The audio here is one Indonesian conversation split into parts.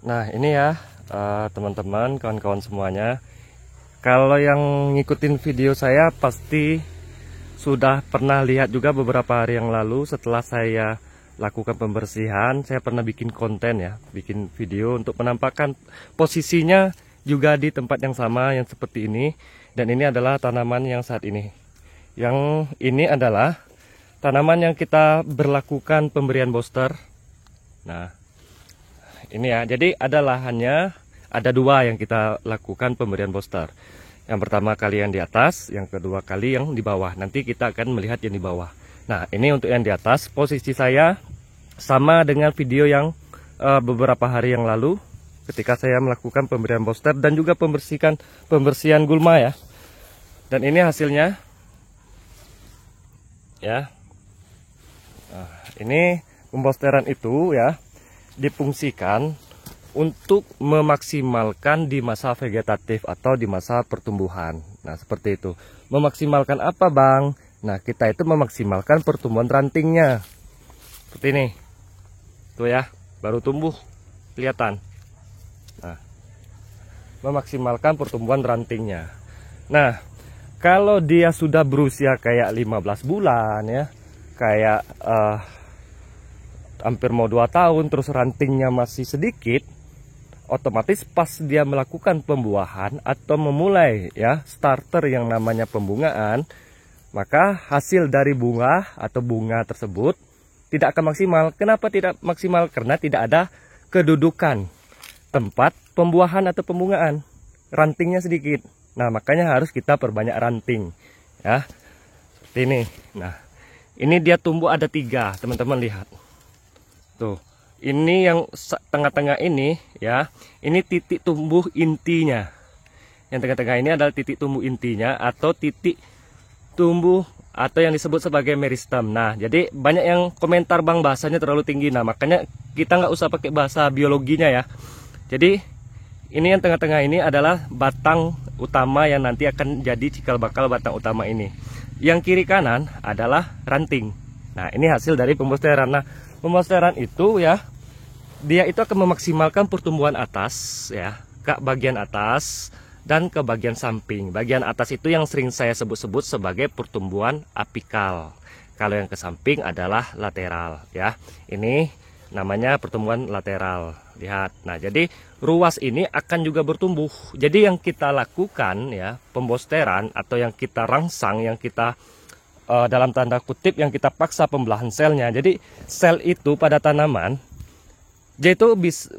Nah ini ya teman-teman, kawan-kawan semuanya. Kalau yang ngikutin video saya pasti sudah pernah lihat juga beberapa hari yang lalu setelah saya lakukan pembersihan. Saya pernah bikin konten ya, bikin video untuk menampakkan posisinya juga di tempat yang sama yang seperti ini. Dan ini adalah tanaman yang saat ini. Yang ini adalah tanaman yang kita berlakukan pemberian booster. Nah ini ya, jadi ada lahannya, ada dua yang kita lakukan pemberian booster. Yang pertama kali yang di atas, yang kedua kali yang di bawah. Nanti kita akan melihat yang di bawah. Nah ini untuk yang di atas, posisi saya sama dengan video yang beberapa hari yang lalu ketika saya melakukan pemberian booster dan juga pembersihan gulma ya. Dan ini hasilnya ya. Nah, ini pembosteran itu ya difungsikan untuk memaksimalkan di masa vegetatif atau di masa pertumbuhan. Nah seperti itu. Memaksimalkan apa bang? Nah kita itu memaksimalkan pertumbuhan rantingnya. Seperti ini. Tuh ya, baru tumbuh. Kelihatan. Nah, memaksimalkan pertumbuhan rantingnya. Nah, kalau dia sudah berusia kayak 15 bulan ya, kayak hampir mau 2 tahun, terus rantingnya masih sedikit, otomatis pas dia melakukan pembuahan atau memulai ya starter yang namanya pembungaan, maka hasil dari bunga atau bunga tersebut tidak akan maksimal. Kenapa tidak maksimal? Karena tidak ada kedudukan tempat pembuahan atau pembungaan, rantingnya sedikit. Nah makanya harus kita perbanyak ranting ya, seperti ini. Nah ini dia tumbuh ada 3, teman-teman lihat. Tuh, ini yang tengah-tengah ini ya, ini titik tumbuh intinya. Yang tengah-tengah ini adalah titik tumbuh intinya atau titik tumbuh atau yang disebut sebagai meristem. Nah, jadi banyak yang komentar bang bahasanya terlalu tinggi. Nah, makanya kita nggak usah pakai bahasa biologinya ya. Jadi ini yang tengah-tengah ini adalah batang utama yang nanti akan jadi cikal bakal batang utama ini. Yang kiri kanan adalah ranting. Nah, ini hasil dari pembosteran. Nah, pembosteran itu ya, dia itu akan memaksimalkan pertumbuhan atas ya, ke bagian atas dan ke bagian samping. Bagian atas itu yang sering saya sebut-sebut sebagai pertumbuhan apikal. Kalau yang ke samping adalah lateral ya. Ini namanya pertumbuhan lateral. Lihat. Nah, jadi ruas ini akan juga bertumbuh. Jadi yang kita lakukan ya, pembosteran atau yang kita rangsang, yang kita dalam tanda kutip yang kita paksa pembelahan selnya. Jadi sel itu pada tanaman dia itu bisa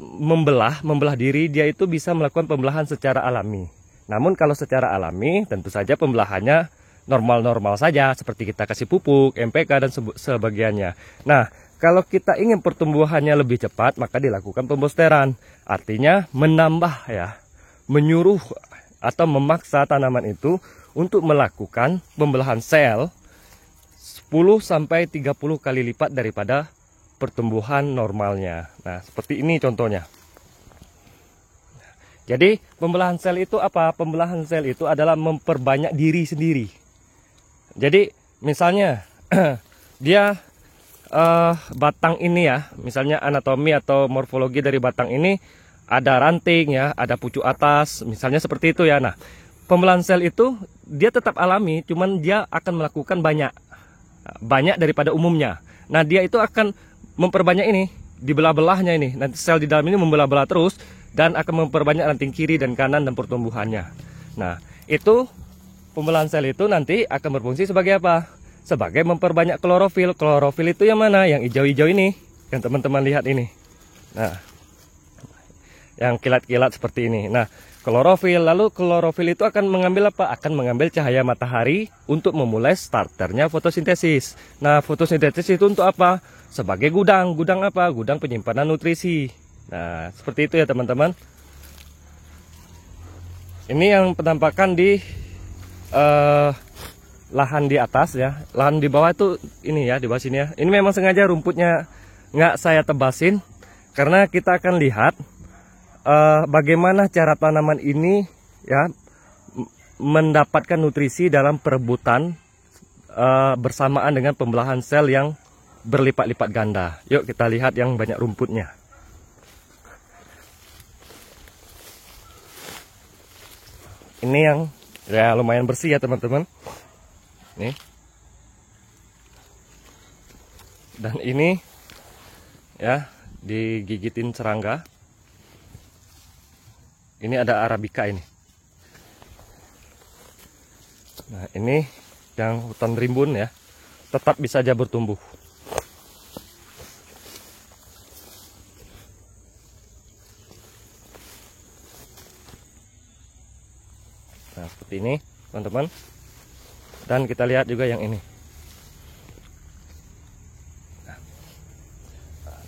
membelah diri, dia itu bisa melakukan pembelahan secara alami. Namun kalau secara alami tentu saja pembelahannya normal-normal saja, seperti kita kasih pupuk, MPK dan sebagiannya. Nah kalau kita ingin pertumbuhannya lebih cepat, maka dilakukan pembosteran. Artinya menambah ya, menyuruh atau memaksa tanaman itu untuk melakukan pembelahan sel 10-30 kali lipat daripada pertumbuhan normalnya. Nah, seperti ini contohnya. Jadi, pembelahan sel itu apa? Pembelahan sel itu adalah memperbanyak diri sendiri. Jadi, misalnya dia batang ini ya, misalnya anatomi atau morfologi dari batang ini ada ranting ya, ada pucuk atas, misalnya seperti itu ya. Nah, pembelahan sel itu dia tetap alami, cuman dia akan melakukan banyak daripada umumnya. Nah dia itu akan memperbanyak ini di belah-belahnya ini. Nanti sel di dalam ini membelah-belah terus dan akan memperbanyak ranting kiri dan kanan dan pertumbuhannya. Nah itu pembelahan sel itu nanti akan berfungsi sebagai apa? Sebagai memperbanyak klorofil. Klorofil itu yang mana? Yang hijau-hijau ini, yang teman-teman lihat ini. Nah yang kilat-kilat seperti ini. Nah klorofil, lalu klorofil itu akan mengambil apa? Akan mengambil cahaya matahari untuk memulai starternya fotosintesis. Nah, fotosintesis itu untuk apa? Sebagai gudang. Gudang apa? Gudang penyimpanan nutrisi. Nah, seperti itu ya teman-teman. Ini yang penampakan di lahan di atas ya. Lahan di bawah itu ini ya, di bawah sini ya. Ini memang sengaja rumputnya nggak saya tebasin karena kita akan lihat bagaimana cara tanaman ini ya mendapatkan nutrisi dalam perebutan bersamaan dengan pembelahan sel yang berlipat-lipat ganda. Yuk kita lihat yang banyak rumputnya. ini yang ya lumayan bersih ya teman-teman. Nih. Dan ini ya digigitin serangga. Ini ada Arabica ini. Nah, ini yang hutan rimbun ya. Tetap bisa aja bertumbuh. Nah, seperti ini, teman-teman. Dan kita lihat juga yang ini.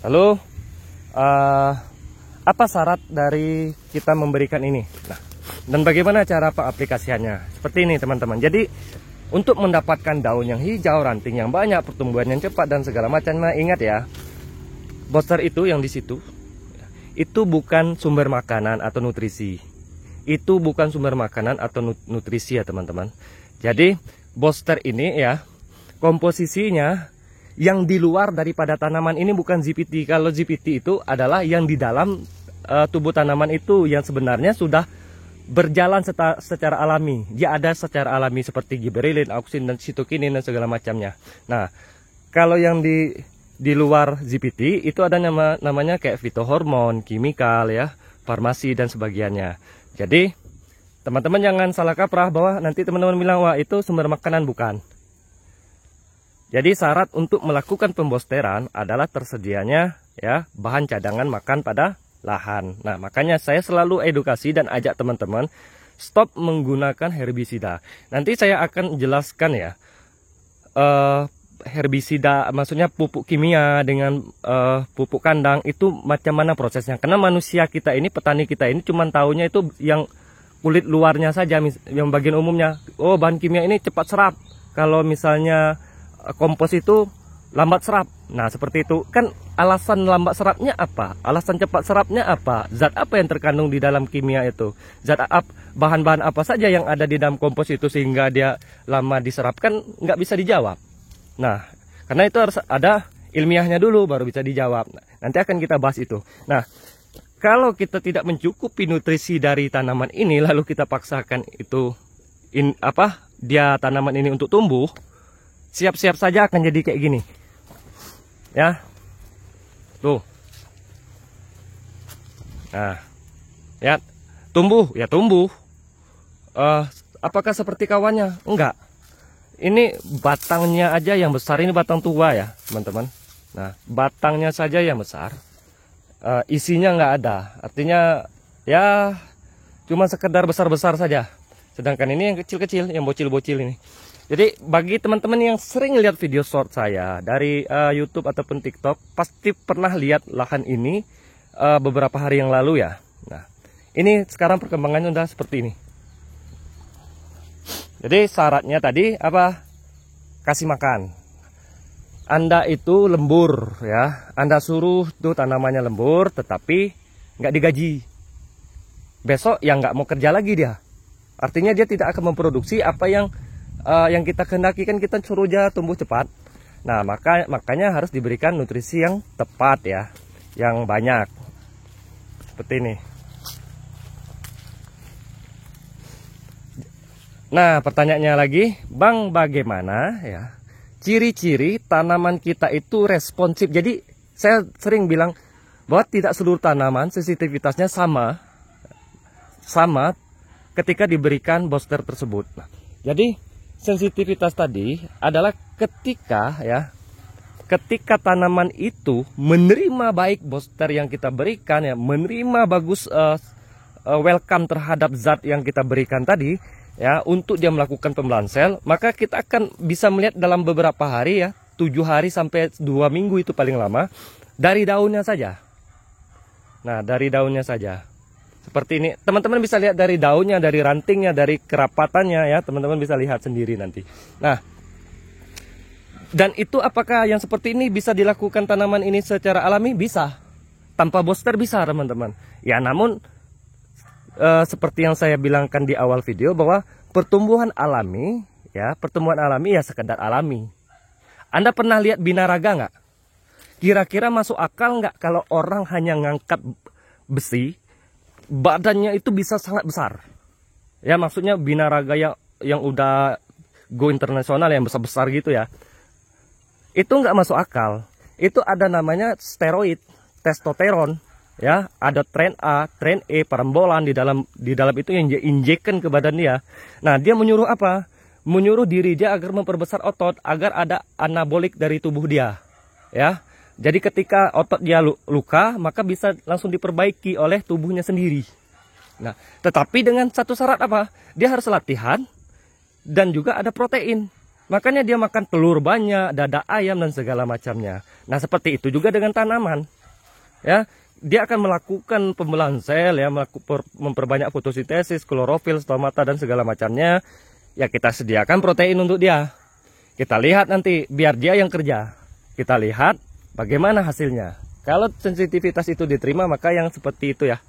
Lalu apa syarat dari kita memberikan ini? Nah, dan bagaimana cara pengaplikasiannya? Seperti ini teman-teman. Jadi untuk mendapatkan daun yang hijau, ranting yang banyak, pertumbuhan yang cepat dan segala macam, nah ingat ya, booster itu yang di situ itu bukan sumber makanan atau nutrisi. Itu bukan sumber makanan atau nutrisi ya teman-teman. Jadi booster ini ya komposisinya yang di luar daripada tanaman ini bukan ZPT. Kalau ZPT itu adalah yang di dalam tubuh tanaman itu yang sebenarnya sudah berjalan secara alami. Dia ada secara alami seperti gibberellin, auksin dan sitokinin dan segala macamnya. Nah, kalau yang di luar ZPT itu ada namanya kayak fitohormon, kimikal ya, farmasi dan sebagiannya. Jadi teman-teman jangan salah kaprah bahwa nanti teman-teman bilang wah itu sumber makanan, bukan. Jadi syarat untuk melakukan pembosteran adalah tersedianya ya bahan cadangan makan pada lahan. Nah, makanya saya selalu edukasi dan ajak teman-teman stop menggunakan herbisida. Nanti saya akan jelaskan ya herbisida, maksudnya pupuk kimia dengan pupuk kandang itu macam mana prosesnya. Karena manusia kita ini, petani kita ini cuma taunya itu yang kulit luarnya saja, yang bagian umumnya. Oh, bahan kimia ini cepat serap. Kalau misalnya kompos itu lambat serap. Nah, seperti itu. Kan alasan lambat serapnya apa? Alasan cepat serapnya apa? Zat apa yang terkandung di dalam kimia itu? Bahan-bahan apa saja yang ada di dalam kompos itu sehingga dia lama diserap? Kan nggak bisa dijawab. Nah, karena itu harus ada ilmiahnya dulu baru bisa dijawab. Nah, nanti akan kita bahas itu. Nah, kalau kita tidak mencukupi nutrisi dari tanaman ini lalu kita paksakan itu tanaman ini untuk tumbuh, siap-siap saja akan jadi kayak gini. Ya. Tuh. Nah. Ya, tumbuh, ya tumbuh. Apakah seperti kawannya? Enggak. Ini batangnya aja yang besar, ini batang tua ya, teman-teman. Nah, batangnya saja yang besar. Isinya nggak ada. Artinya ya cuma sekedar besar-besar saja. Sedangkan ini yang kecil-kecil, yang bocil-bocil ini. Jadi bagi teman-teman yang sering lihat video short saya dari YouTube ataupun TikTok, pasti pernah lihat lahan ini beberapa hari yang lalu ya. Nah, ini sekarang perkembangannya udah seperti ini. Jadi syaratnya tadi apa? Kasih makan. Anda itu lembur ya. Anda suruh tuh tanamannya lembur, tetapi nggak digaji. Besok yang nggak mau kerja lagi dia. Artinya dia tidak akan memproduksi apa yang kita kehendaki. Kan kita suruh dia tumbuh cepat. Nah, makanya harus diberikan nutrisi yang tepat ya, yang banyak. Seperti ini. Nah, pertanyaannya lagi, Bang, bagaimana ya ciri-ciri tanaman kita itu responsif? Jadi saya sering bilang bahwa tidak seluruh tanaman sensitivitasnya sama ketika diberikan booster tersebut. Nah, jadi sensitivitas tadi adalah ketika tanaman itu menerima baik booster yang kita berikan ya, menerima bagus welcome terhadap zat yang kita berikan tadi ya, untuk dia melakukan pembelahan sel, maka kita akan bisa melihat dalam beberapa hari ya, 7 hari sampai 2 minggu itu paling lama, dari daunnya saja. Nah, dari daunnya saja. Seperti ini, teman-teman bisa lihat dari daunnya, dari rantingnya, dari kerapatannya ya, teman-teman bisa lihat sendiri nanti. Nah, dan itu apakah yang seperti ini bisa dilakukan tanaman ini secara alami? Bisa. Tanpa booster bisa, teman-teman. Ya, namun seperti yang saya bilangkan di awal video bahwa pertumbuhan alami ya sekedar alami. Anda pernah lihat binaraga nggak? Kira-kira masuk akal nggak kalau orang hanya ngangkat besi, badannya itu bisa sangat besar Ya maksudnya binaraga yang udah go internasional yang besar-besar gitu ya. Itu nggak masuk akal. Itu ada namanya steroid, testosteron, ya, ada tren A, tren E, perambolan di dalam itu yang dia injekkan ke badan dia. Nah, dia menyuruh apa? Menyuruh diri dia agar memperbesar otot, agar ada anabolik dari tubuh dia, ya. Jadi ketika otot dia luka, maka bisa langsung diperbaiki oleh tubuhnya sendiri. Nah, tetapi dengan satu syarat apa? Dia harus latihan dan juga ada protein. Makanya dia makan telur banyak, dada ayam dan segala macamnya. Nah, seperti itu juga dengan tanaman. Ya, dia akan melakukan pembelahan sel, ya, memperbanyak fotosintesis, klorofil, stomata dan segala macamnya. Ya, kita sediakan protein untuk dia. Kita lihat nanti, biar dia yang kerja. Kita lihat bagaimana hasilnya. Kalau sensitivitas itu diterima, maka yang seperti itu ya,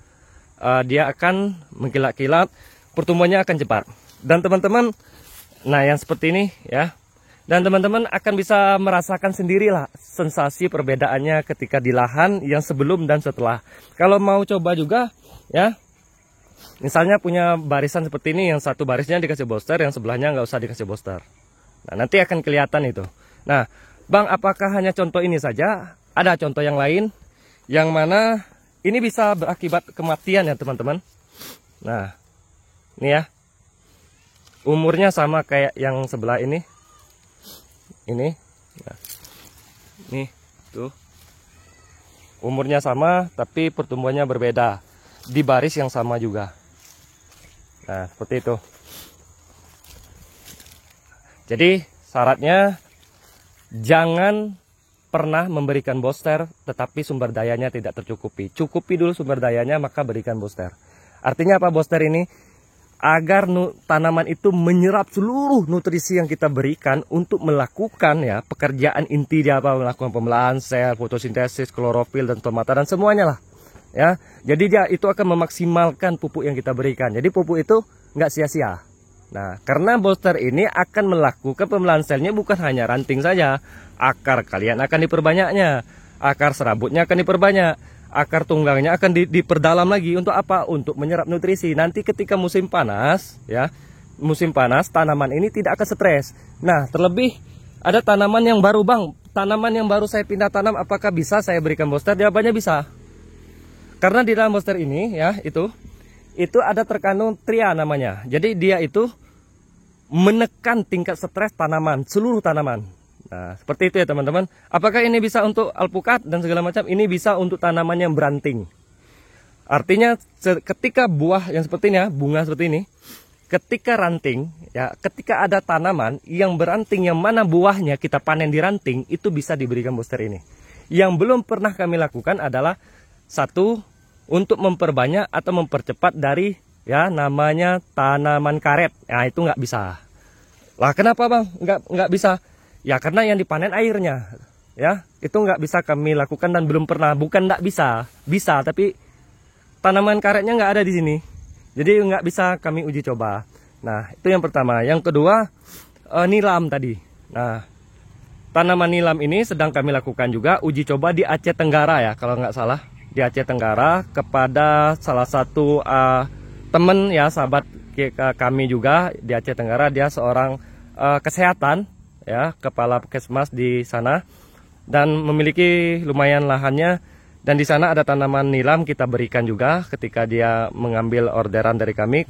dia akan mengkilat-kilat, pertumbuhannya akan cepat. Dan teman-teman, nah yang seperti ini ya, dan teman-teman akan bisa merasakan sendirilah sensasi perbedaannya ketika di lahan yang sebelum dan setelah. Kalau mau coba juga ya, misalnya punya barisan seperti ini, yang satu barisnya dikasih booster, yang sebelahnya nggak usah dikasih booster. Nah, nanti akan kelihatan itu. Nah, Bang, apakah hanya contoh ini saja? Ada contoh yang lain yang mana ini bisa berakibat kematian ya teman-teman. Nah, ini ya, umurnya sama kayak yang sebelah ini. Ini, nah, nih, tuh, umurnya sama, tapi pertumbuhannya berbeda di baris yang sama juga. Nah, seperti itu. Jadi syaratnya jangan pernah memberikan booster tetapi sumber dayanya tidak tercukupi. Cukupi dulu sumber dayanya, maka berikan booster. Artinya apa booster ini? Agar tanaman itu menyerap seluruh nutrisi yang kita berikan untuk melakukan ya pekerjaan inti dia, apa, melakukan pembelahan sel, fotosintesis, klorofil dan stomata dan semuanya lah. Ya, jadi dia itu akan memaksimalkan pupuk yang kita berikan. Jadi pupuk itu nggak sia-sia. Nah, karena booster ini akan melakukan pembelahan selnya bukan hanya ranting saja, akar kalian akan diperbanyaknya, akar serabutnya akan diperbanyak, akar tunggangnya akan diperdalam lagi. Untuk apa? Untuk menyerap nutrisi. Nanti ketika musim panas, ya, musim panas tanaman ini tidak akan stres. Nah, terlebih ada tanaman yang baru, Bang. Tanaman yang baru saya pindah tanam, apakah bisa saya berikan booster? Jawabannya bisa. Karena di dalam booster ini, ya, itu ada terkandung tria namanya. Jadi dia itu menekan tingkat stres tanaman, seluruh tanaman. Nah, seperti itu ya teman-teman. Apakah ini bisa untuk alpukat dan segala macam? Ini bisa untuk tanaman yang beranting. Artinya ketika buah yang seperti ini ya, bunga seperti ini, ketika ranting, ya, ketika ada tanaman yang beranting, yang mana buahnya kita panen di ranting, itu bisa diberikan booster ini. Yang belum pernah kami lakukan adalah satu, untuk memperbanyak atau mempercepat dari ya namanya tanaman karet. Nah, itu nggak bisa. Lah kenapa Bang? Nggak bisa? Ya karena yang dipanen airnya. Ya, itu nggak bisa kami lakukan dan belum pernah. Bukan nggak bisa, bisa, tapi tanaman karetnya nggak ada di sini. Jadi nggak bisa kami uji coba. Nah, itu yang pertama. Yang kedua, nilam tadi. Nah, tanaman nilam ini sedang kami lakukan juga uji coba di Aceh Tenggara ya, kalau nggak salah. Di Aceh Tenggara kepada salah satu teman ya, sahabat kami juga di Aceh Tenggara. Dia seorang kesehatan ya, kepala puskesmas di sana dan memiliki lumayan lahannya, dan di sana ada tanaman nilam kita berikan juga. Ketika dia mengambil orderan dari kami,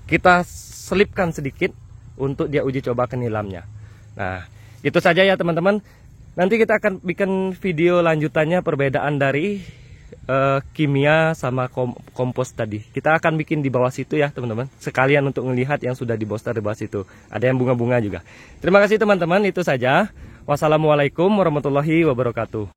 kita selipkan sedikit untuk dia uji coba ke nilamnya. Nah, itu saja ya teman-teman. Nanti kita akan bikin video lanjutannya perbedaan dari kimia sama kompos tadi. Kita akan bikin di bawah situ ya teman-teman, sekalian untuk melihat yang sudah di booster di bawah situ. Ada yang bunga-bunga juga. Terima kasih teman-teman, itu saja. Wassalamualaikum warahmatullahi wabarakatuh.